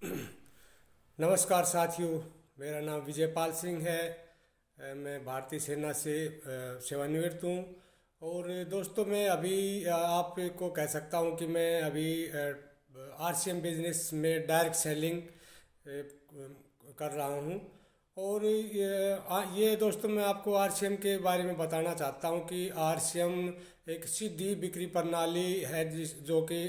नमस्कार साथियों। मेरा नाम विजय पाल सिंह है। मैं भारतीय सेना से सेवानिवृत्त हूँ। और दोस्तों, मैं अभी आपको कह सकता हूँ कि मैं अभी आरसीएम बिजनेस में डायरेक्ट सेलिंग कर रहा हूँ। और ये दोस्तों, मैं आपको आरसीएम के बारे में बताना चाहता हूँ कि आरसीएम एक सीधी बिक्री प्रणाली है जो कि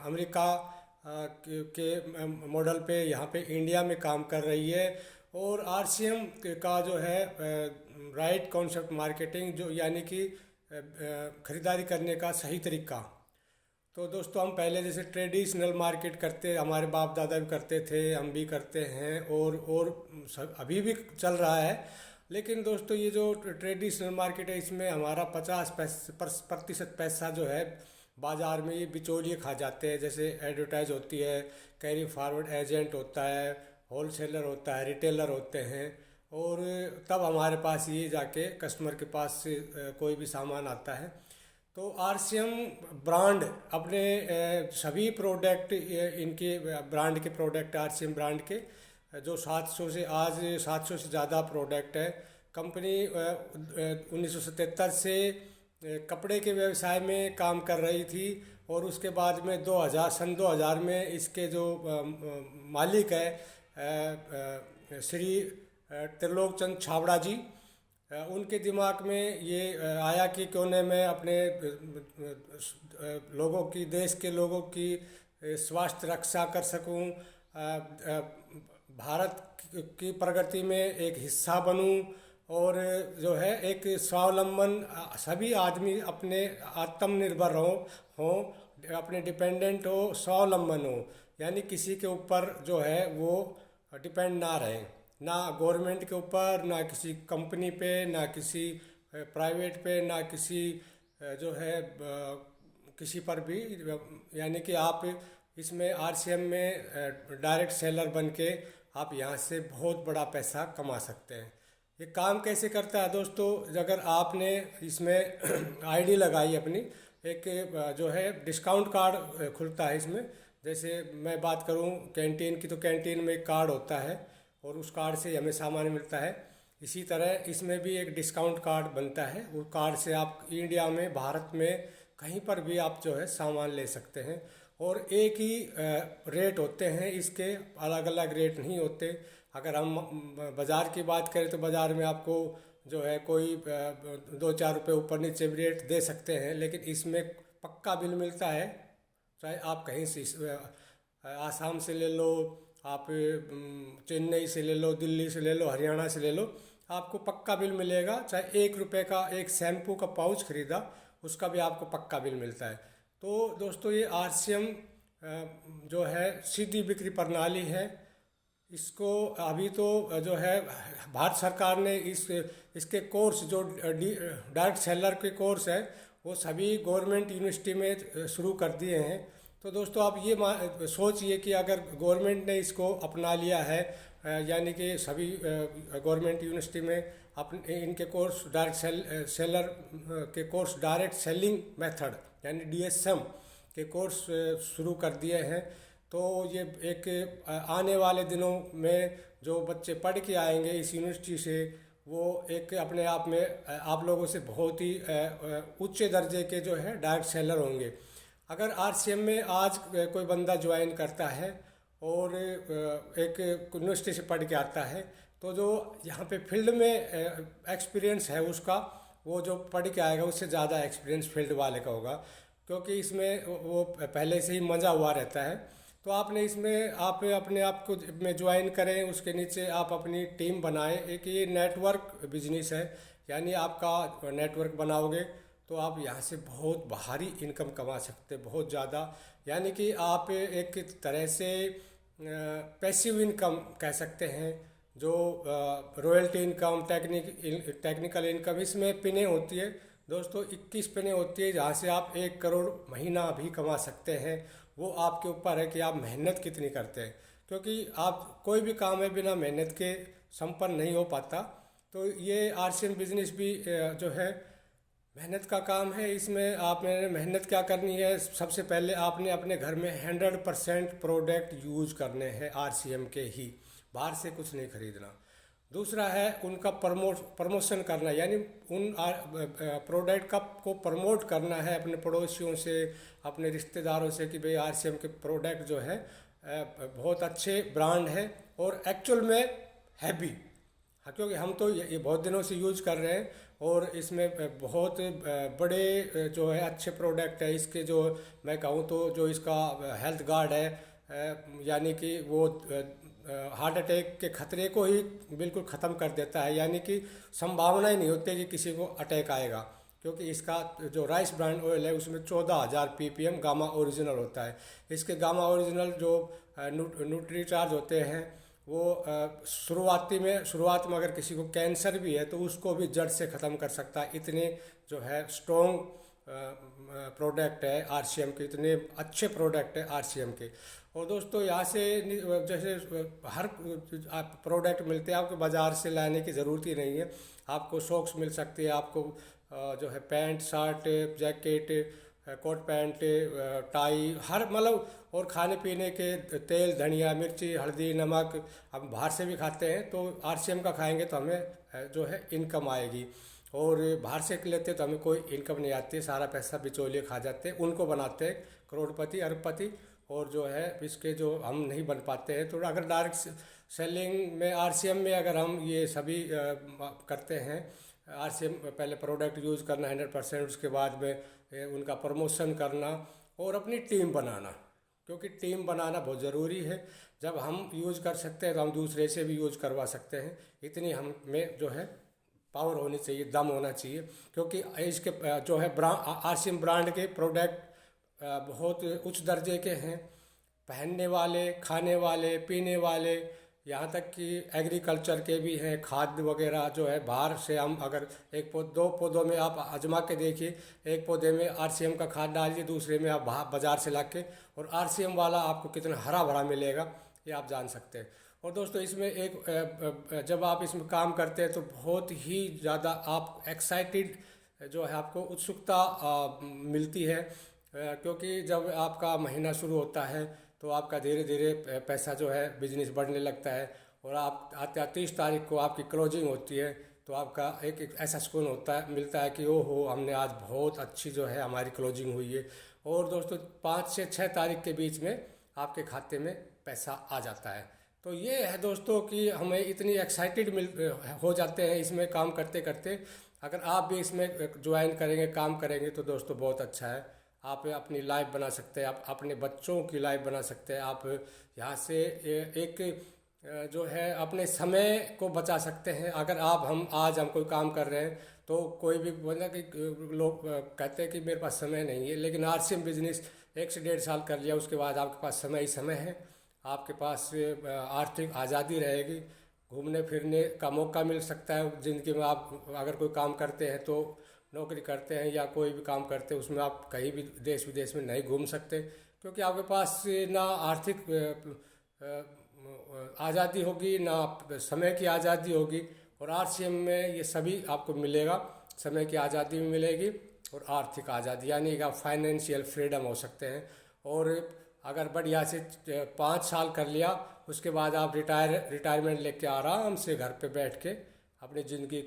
अमेरिका के मॉडल पे यहाँ पे इंडिया में काम कर रही है। और आरसीएम का जो है राइट कॉन्सेप्ट मार्केटिंग, जो यानी कि खरीदारी करने का सही तरीका। तो दोस्तों, हम पहले जैसे ट्रेडिशनल मार्केट करते, हमारे बाप दादा भी करते थे, हम भी करते हैं, और सब अभी भी चल रहा है। लेकिन दोस्तों, ये जो ट्रेडिशनल मार्केट है, इसमें हमारा 50% पैसा जो है बाज़ार में ये बिचौलिए खा जाते हैं। जैसे एडवर्टाइज होती है, कैरी फॉरवर्ड एजेंट होता है, होलसेलर होता है, रिटेलर होते हैं। और तब हमारे पास ये जाके कस्टमर के पास से कोई भी सामान आता है। तो आरसीएम ब्रांड अपने सभी प्रोडक्ट, इनके ब्रांड के प्रोडक्ट, आरसीएम ब्रांड के जो 700 से ज़्यादा प्रोडक्ट है। कंपनी 1977 से कपड़े के व्यवसाय में काम कर रही थी। और उसके बाद में 2000 में इसके जो मालिक है श्री त्रिलोक चंद छाबड़ा जी, उनके दिमाग में ये आया कि क्यों न मैं अपने लोगों की, देश के लोगों की स्वास्थ्य रक्षा कर सकूं, भारत की प्रगति में एक हिस्सा बनूं। और जो है एक स्वावलंबन, सभी आदमी अपने आत्मनिर्भर हों, अपने डिपेंडेंट हो, स्वावलंबन हो, यानी किसी के ऊपर जो है वो डिपेंड ना रहे, ना गवर्नमेंट के ऊपर, ना किसी कंपनी पे, ना किसी प्राइवेट पे, ना किसी जो है किसी पर भी। यानी कि आप इसमें आरसीएम में डायरेक्ट सेलर बन के आप यहाँ से बहुत बड़ा पैसा कमा सकते हैं। ये काम कैसे करता है दोस्तों? अगर आपने इसमें आईडी लगाई अपनी, एक जो है डिस्काउंट कार्ड खुलता है इसमें। जैसे मैं बात करूं कैंटीन की, तो कैंटीन में एक कार्ड होता है और उस कार्ड से हमें सामान मिलता है। इसी तरह इसमें भी एक डिस्काउंट कार्ड बनता है। वो कार्ड से आप इंडिया में, भारत में कहीं पर भी आप जो है सामान ले सकते हैं। और एक ही रेट होते हैं इसके, अलग अलग रेट नहीं होते। अगर हम बाज़ार की बात करें तो बाज़ार में आपको जो है कोई 2-4 रुपये ऊपर नीचे भी रेट दे सकते हैं, लेकिन इसमें पक्का बिल मिलता है। चाहे आप कहीं से आसाम से ले लो, आप चेन्नई से ले लो, दिल्ली से ले लो, हरियाणा से ले लो, आपको पक्का बिल मिलेगा। चाहे 1 रुपये का एक शैम्पू का पाउच खरीदा, उसका भी आपको पक्का बिल मिलता है। तो दोस्तों, ये आरसीएम जो है सीधी बिक्री प्रणाली है। इसको अभी तो जो है भारत सरकार ने इसके कोर्स, जो डायरेक्ट सेलर के कोर्स है, वो सभी गवर्नमेंट यूनिवर्सिटी में शुरू कर दिए हैं। तो दोस्तों, आप ये सोचिए कि अगर गवर्नमेंट ने इसको अपना लिया है, यानी कि सभी गवर्नमेंट यूनिवर्सिटी में अपने इनके कोर्स, डायरेक्ट सेलर के कोर्स, डायरेक्ट सेलिंग मेथड यानी डीएसएम के कोर्स शुरू कर दिए हैं। तो ये एक आने वाले दिनों में जो बच्चे पढ़ के आएंगे इस यूनिवर्सिटी से, वो एक अपने आप में आप लोगों से बहुत ही उच्च दर्जे के जो है डायरेक्ट सेलर होंगे। अगर आरसीएम में आज कोई बंदा ज्वाइन करता है और एक यूनिवर्सिटी से पढ़ के आता है, तो जो यहाँ पे फील्ड में एक्सपीरियंस है उसका, वो जो पढ़ के आएगा उससे ज़्यादा एक्सपीरियंस फील्ड वाले का होगा, क्योंकि इसमें वो पहले से ही मज़ा हुआ रहता है। तो आपने इसमें आप अपने आप को में ज्वाइन करें, उसके नीचे आप अपनी टीम बनाएं। एक ये नेटवर्क बिजनेस है, यानी आपका नेटवर्क बनाओगे तो आप यहाँ से बहुत भारी इनकम कमा सकते हैं, बहुत ज़्यादा। यानी कि आप एक तरह से पैसिव इनकम कह सकते हैं, जो रॉयल्टी इनकम, टेक्निकल इनकम, इसमें पिने होती है दोस्तों। 21 पिने होती है, जहाँ से आप 1 करोड़ महीना भी कमा सकते हैं। वो आपके ऊपर है कि आप मेहनत कितनी करते हैं, क्योंकि आप कोई भी काम है बिना मेहनत के संपन्न नहीं हो पाता। तो ये आरसीएम बिजनेस भी जो है मेहनत का काम है इसमें। आपने मेहनत क्या करनी है, सबसे पहले आपने अपने घर में 100% प्रोडक्ट यूज करने हैं आरसीएम के ही, बाहर से कुछ नहीं खरीदना। दूसरा है उनका प्रमोशन करना, यानी उन प्रोडक्ट का को प्रमोट करना है अपने पड़ोसियों से, अपने रिश्तेदारों से कि भाई आरसीएम के प्रोडक्ट जो है बहुत अच्छे ब्रांड है और एक्चुअल में है भी। हाँ, क्योंकि हम तो ये बहुत दिनों से यूज कर रहे हैं और इसमें बहुत बड़े जो है अच्छे प्रोडक्ट है इसके। जो मैं कहूँ तो जो इसका हेल्थ गार्ड है, यानी कि वो हार्ट अटैक के खतरे को ही बिल्कुल ख़त्म कर देता है, यानी कि संभावना ही नहीं होती कि किसी को अटैक आएगा। क्योंकि इसका जो राइस ब्रांड ऑयल है उसमें 14,000 ppm गामा ओरिजिनल होता है। इसके गामा ओरिजिनल जो न्यूट्रीचार्ज होते हैं वो शुरुआत में अगर किसी को कैंसर भी है तो उसको भी जड़ से ख़त्म कर सकता है। इतने जो है स्ट्रॉन्ग प्रोडक्ट है आरसीएम के, इतने अच्छे प्रोडक्ट है आरसीएम के। और दोस्तों यहाँ से जैसे हर प्रोडक्ट मिलते हैं, आपको बाज़ार से लाने की ज़रूरत ही नहीं है। आपको सॉक्स मिल सकती है, आपको जो है pant shirt jacket coat pant tie हर मतलब, और खाने पीने के तेल धनिया मिर्ची हल्दी नमक हम बाहर से भी खाते हैं तो आरसीएम का खाएंगे तो हमें जो है इनकम आएगी। और बाहर से लेते तो हमें कोई इनकम नहीं आती, सारा पैसा बिचौलिए खा जाते हैं, उनको बनाते हैं करोड़पति अरबपति। और जो है इसके जो हम नहीं बन पाते हैं। तो अगर डायरेक्ट सेलिंग में आरसीएम में अगर हम ये सभी करते हैं, आरसीएम पहले प्रोडक्ट यूज़ करना 100%, उसके बाद में उनका प्रमोशन करना और अपनी टीम बनाना, क्योंकि टीम बनाना बहुत ज़रूरी है। जब हम यूज़ कर सकते हैं तो हम दूसरे से भी यूज़ करवा सकते हैं। इतनी हम में जो है पावर होनी चाहिए, दम होना चाहिए। क्योंकि इसके जो है आरसीएम ब्रांड के प्रोडक्ट बहुत उच्च दर्जे के हैं, पहनने वाले खाने वाले पीने वाले, यहाँ तक कि एग्रीकल्चर के भी हैं। खाद वगैरह जो है बाहर से हम अगर दो पौधों में आप आजमा के देखिए, एक पौधे में आरसीएम का खाद डालिए, दूसरे में आप बाज़ार से ला के, और आरसीएम वाला आपको कितना हरा भरा मिलेगा ये आप जान सकते हैं। और दोस्तों इसमें एक जब आप इसमें काम करते हैं तो बहुत ही ज़्यादा आप एक्साइटेड जो है आपको उत्सुकता मिलती है। क्योंकि जब आपका महीना शुरू होता है तो आपका धीरे धीरे पैसा जो है बिजनेस बढ़ने लगता है, और आप आते 30 तारीख को आपकी क्लोजिंग होती है तो आपका एक ऐसा सुकून होता है मिलता है कि ओहो हमने आज बहुत अच्छी जो है हमारी क्लोजिंग हुई है। और दोस्तों 5 से 6 तारीख के बीच में आपके खाते में पैसा आ जाता है। तो ये है दोस्तों कि हमें इतनी एक्साइटेड हो जाते हैं इसमें काम करते करते। अगर आप भी इसमें ज्वाइन करेंगे काम करेंगे तो दोस्तों बहुत अच्छा है। आप अपनी लाइफ बना सकते हैं, आप अपने बच्चों की लाइफ बना सकते हैं। आप यहाँ से एक जो है अपने समय को बचा सकते हैं। अगर हम आज हम कोई काम कर रहे हैं तो कोई भी बोला कि लोग कहते हैं कि मेरे पास समय नहीं है, लेकिन आरसीएम बिजनेस 1 से 1.5 साल कर लिया उसके बाद आपके पास समय ही समय है। आपके पास आर्थिक आज़ादी रहेगी, घूमने फिरने का मौका मिल सकता है ज़िंदगी में। आप अगर कोई काम करते हैं तो नौकरी करते हैं या कोई भी काम करते हैं उसमें आप कहीं भी देश विदेश में नहीं घूम सकते, क्योंकि आपके पास ना आर्थिक आज़ादी होगी ना समय की आज़ादी होगी। और आरसीएम में ये सभी आपको मिलेगा, समय की आज़ादी भी मिलेगी और आर्थिक आज़ादी, यानी कि आप फाइनेंशियल फ्रीडम हो सकते हैं। और अगर बढ़िया से 5 साल कर लिया उसके बाद आप रिटायरमेंट लेके आराम से घर पे बैठ के अपनी ज़िंदगी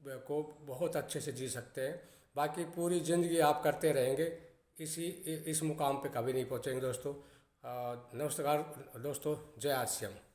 को बहुत अच्छे से जी सकते हैं। बाकी पूरी ज़िंदगी आप करते रहेंगे, इस मुकाम पे कभी नहीं पहुंचेंगे दोस्तों। नमस्कार दोस्तों, जय आरसीएम।